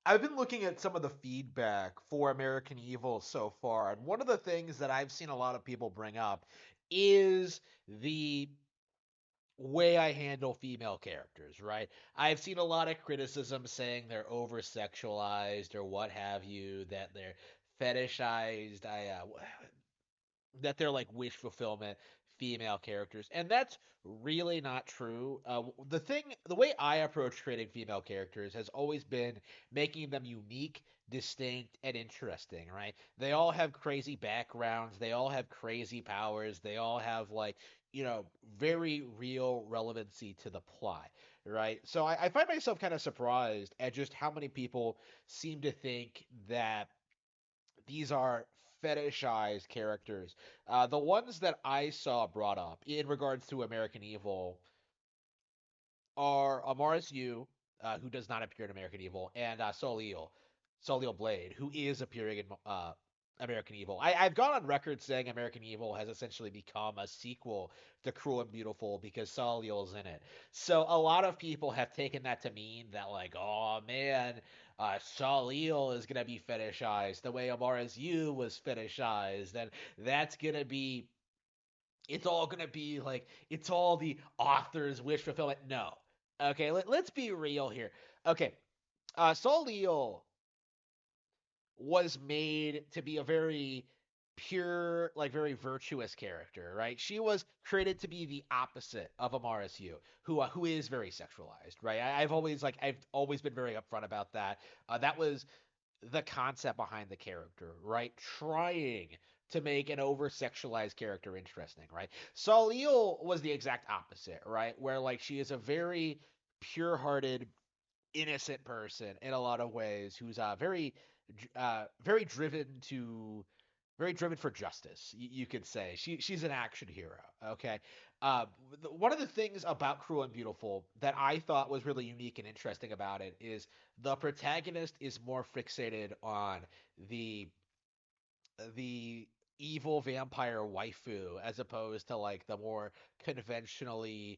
I've been looking at some of the feedback for American Evil so far, and one of the things that I've seen a lot of people bring up is the way I handle female characters, right? I've seen a lot of criticism saying they're over sexualized or what have you, that they're fetishized. That they're like wish fulfillment female characters, and that's really not true. The way I approach creating female characters has always been making them unique, distinct, and interesting. Right? They all have crazy backgrounds. They all have crazy powers. They all have like very real relevancy to the plot. Right? So I find myself kind of surprised at just how many people seem to think that these are fetishized characters. The ones that I saw brought up in regards to American Evil are Amaris Yu, who does not appear in American Evil, and Soleil Blade, who is appearing in American Evil. I've gone on record saying American Evil has essentially become a sequel to Cruel and Beautiful because Soleil's in it. So a lot of people have taken that to mean that, like, oh man, Soleil is gonna be fetishized the way Amaris Yu was fetishized, and that's gonna be it's all gonna be like it's all the author's wish fulfillment. No. Okay, let's be real here. Okay, Soleil was made to be a very pure, like very virtuous character, right? She was created to be the opposite of Amaris Yu, who is very sexualized, right? I've always been very upfront about that. That was the concept behind the character, right? Trying to make an over sexualized character interesting, right? Salil was the exact opposite, right? Where like she is a very pure hearted, innocent person in a lot of ways who's very driven to very driven for justice. You could say she's an action hero. Okay, one of the things about Cruel and Beautiful that I thought was really unique and interesting about it is the protagonist is more fixated on the the evil vampire waifu as opposed to like the more conventionally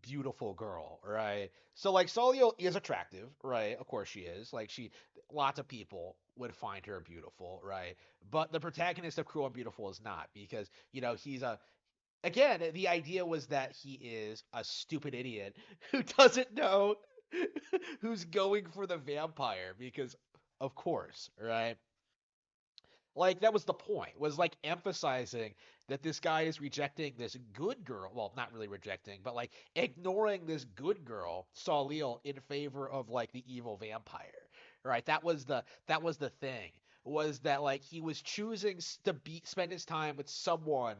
beautiful girl, right? So like Solio is attractive, right? Of course she is. Like lots of people would find her beautiful, right? But the protagonist of Cruel and Beautiful is not because, he's a again, the idea was that he is a stupid idiot who doesn't know who's going for the vampire because of course, right? Like that was the point, was like emphasizing that this guy is rejecting this good girl. Well, not really rejecting, but like ignoring this good girl, Salil, in favor of like the evil vampire. Right? That was the thing. Was that like he was choosing to spend his time with someone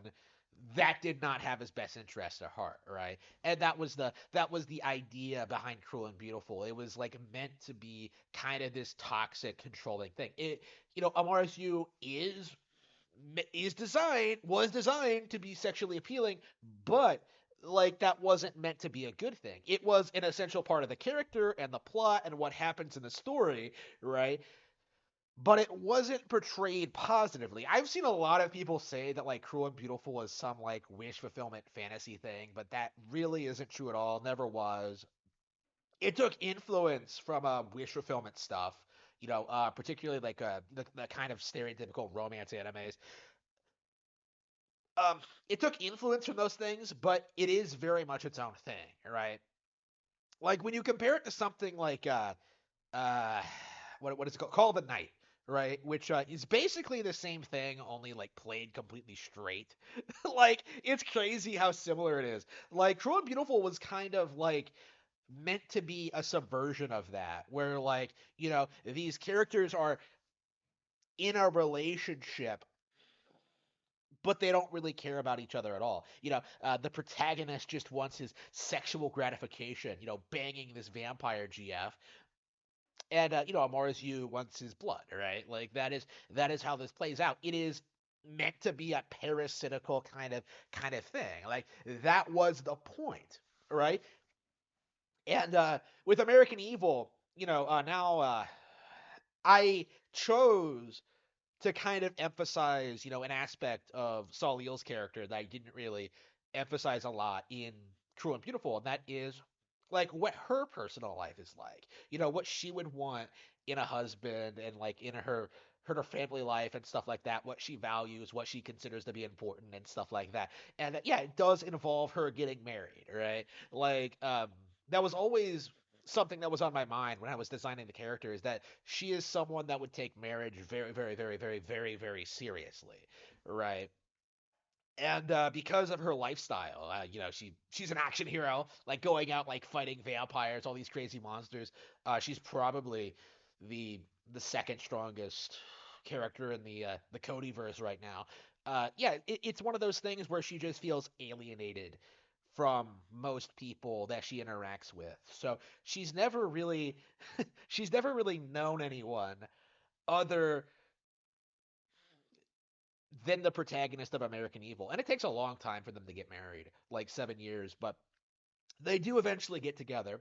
that did not have his best interest at heart, right? And that was the idea behind Cruel and Beautiful. It was like meant to be kind of this toxic, controlling thing. MRSU was designed to be sexually appealing, but like that wasn't meant to be a good thing. It was an essential part of the character and the plot and what happens in the story, right? But it wasn't portrayed positively. I've seen a lot of people say that like Cruel and Beautiful is some like wish fulfillment fantasy thing, but that really isn't true at all. Never was. It took influence from wish fulfillment stuff, particularly like the kind of stereotypical romance animes. Um, it took influence from those things, but it is very much its own thing, right? Like when you compare it to something like uh, what is it called? Call of the Night, right? Which is basically the same thing, only like played completely straight. Like it's crazy how similar it is. Like Cruel and Beautiful was kind of like meant to be a subversion of that, where like these characters are in a relationship but they don't really care about each other at all. The protagonist just wants his sexual gratification, banging this vampire GF, and Amara's you wants his blood, right? Like that is how this plays out. It is meant to be a parasitical kind of thing. Like that was the point, right? And with American Evil, now I chose to kind of emphasize, an aspect of Saul Eel's character that I didn't really emphasize a lot in Cruel and Beautiful, and that is like what her personal life is like. You know, what she would want in a husband and like in her family life and stuff like that, what she values, what she considers to be important and stuff like that. And yeah, it does involve her getting married, right? Like that was always something that was on my mind when I was designing the character is that she is someone that would take marriage very, very, very, very, very, very seriously, right? And because of her lifestyle, you know, she's an action hero, like going out like fighting vampires, all these crazy monsters. She's probably the the second strongest character in the Codyverse right now. Yeah, it's one of those things where she just feels alienated from most people that she interacts with. So she's never really she's never really known anyone other than the protagonist of American Evil. And it takes a long time for them to get married, like 7 years, but they do eventually get together.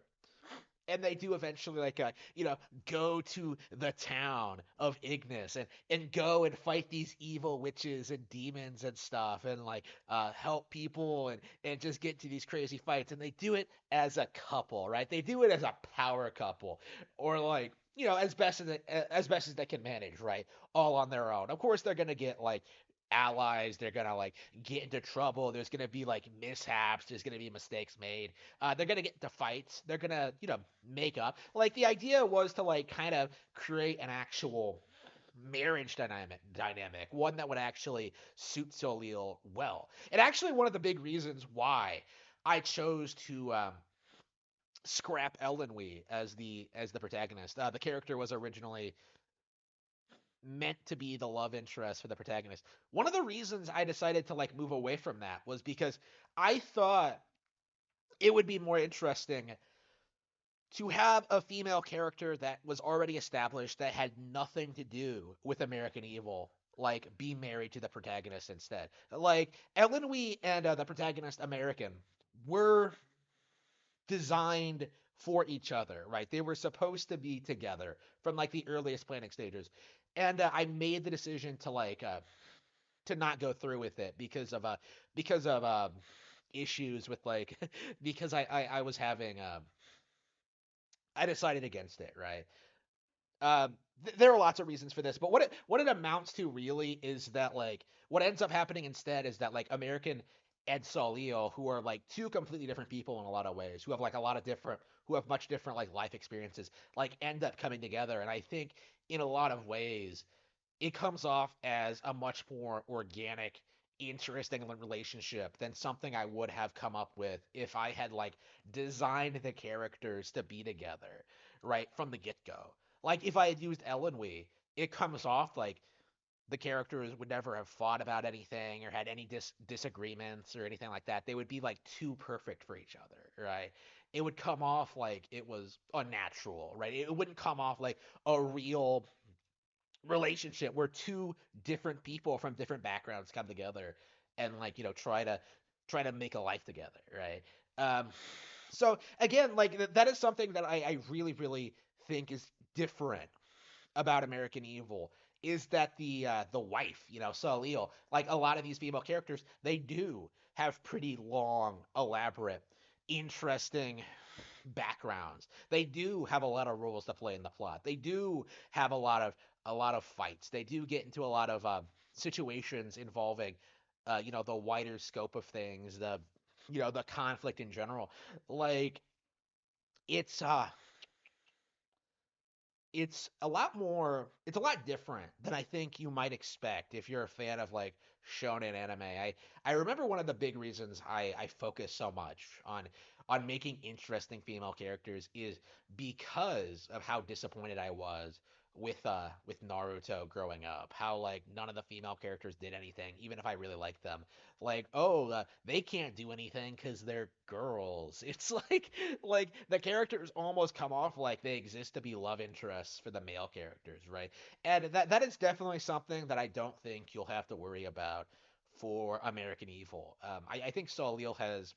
And they do eventually, like, you know, go to the town of Ignis and go and fight these evil witches and demons and stuff, and like help people and just get to these crazy fights. And they do it as a couple, right? They do it as a power couple, or like you know, as best as they can manage, right? All on their own. Of course, they're gonna get like allies. They're gonna like get into trouble. There's gonna be like mishaps. There's gonna be mistakes made. They're gonna get into fights. They're gonna, you know, make up. Like the idea was to like kind of create an actual marriage dynamic, one that would actually suit Soleil well. And actually, one of the big reasons why I chose to scrap Ellenwy as the protagonist. The character was originally meant to be the love interest for the protagonist. One of the reasons I decided to like move away from that was because I thought it would be more interesting to have a female character that was already established that had nothing to do with American Evil, like be married to the protagonist instead. Like Ellen Wee and the protagonist American were designed for each other, right? They were supposed to be together from like the earliest planning stages, and I made the decision to not go through with it because of issues with like because I was having I decided against it, right? There are lots of reasons for this, but what it amounts to really is that like what ends up happening instead is that like American and Salio, who are like two completely different people in a lot of ways, who have like a lot of different, who have much different like life experiences, like end up coming together, and I think in a lot of ways it comes off as a much more organic, interesting relationship than something I would have come up with if I had like designed the characters to be together, right, from the get-go. Like if I had used Ellen Wee, it comes off like the characters would never have fought about anything or had any disagreements or anything like that. They would be like too perfect for each other, right? It would come off like it was unnatural, right? It wouldn't come off like a real relationship where two different people from different backgrounds come together and like you know try to make a life together, right? um so again, like that is something that I really really think is different about American Evil, is that the wife, you know, Salil, like a lot of these female characters, they do have pretty long, elaborate, interesting backgrounds. They do have a lot of roles to play in the plot. They do have a lot of fights. They do get into a lot of situations involving, you know, the wider scope of things, the you know the conflict in general. Like it's uh it's a lot different than I think you might expect if you're a fan of like shonen anime. I remember one of the big reasons I focus so much on making interesting female characters is because of how disappointed I was with Naruto growing up. How like none of the female characters did anything, even if I really liked them. Like, oh, they can't do anything because they're girls. It's like the characters almost come off like they exist to be love interests for the male characters, right? And that is definitely something that I don't think you'll have to worry about for American Evil. I think Solil has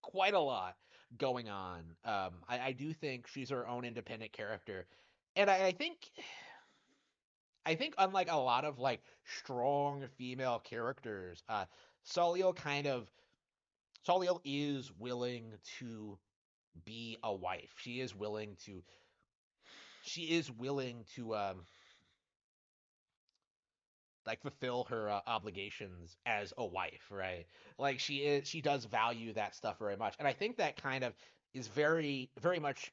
quite a lot going on. I do think she's her own independent character, and I think unlike a lot of like strong female characters, Solio kind of Solio is willing to be a wife. She is willing to like fulfill her obligations as a wife, right? Like she does value that stuff very much, and I think that kind of is very much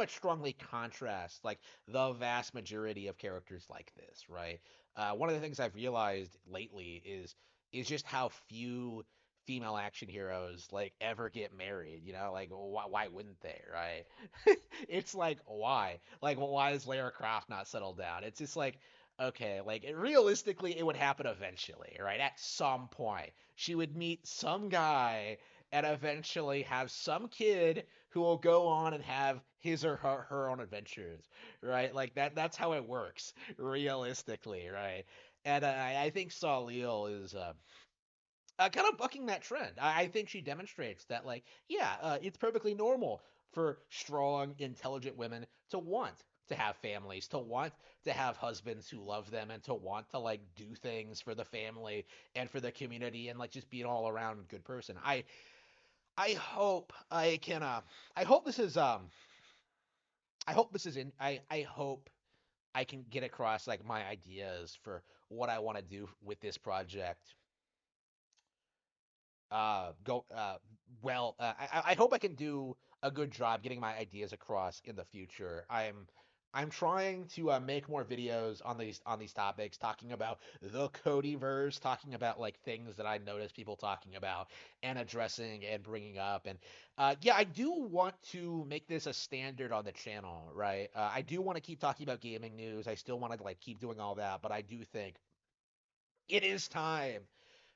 strongly contrasts like the vast majority of characters like this, right? One of the things I've realized lately is just how few female action heroes like ever get married, like why wouldn't they, right? It's like why is Lara Croft not settled down? It's just like okay, like realistically, it would happen eventually, right? At some point, she would meet some guy and eventually have some kid who will go on and have his or her own adventures, right? Like that's how it works realistically, right? And I think Salil is kind of bucking that trend. I think she demonstrates that, like, yeah, it's perfectly normal for strong, intelligent women to want to have families, to want to have husbands who love them, and to want to like do things for the family and for the community, and like just be an all around good person. I hope I can. I hope this is. I hope this is in. I hope I can get across like my ideas for what I want to do with this project go well. I hope I can do a good job getting my ideas across in the future. I'm trying to make more videos on these topics, talking about the Codyverse, talking about like things that I notice people talking about and addressing and bringing up. And yeah, I do want to make this a standard on the channel, right? I do want to keep talking about gaming news. I still want to like keep doing all that, but I do think it is time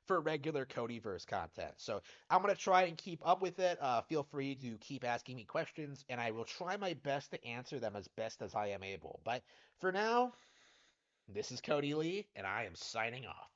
for regular Codyverse content. So I'm going to try and keep up with it. Feel free to keep asking me questions, and I will try my best to answer them as best as I am able. But for now, this is Cody Lee, and I am signing off.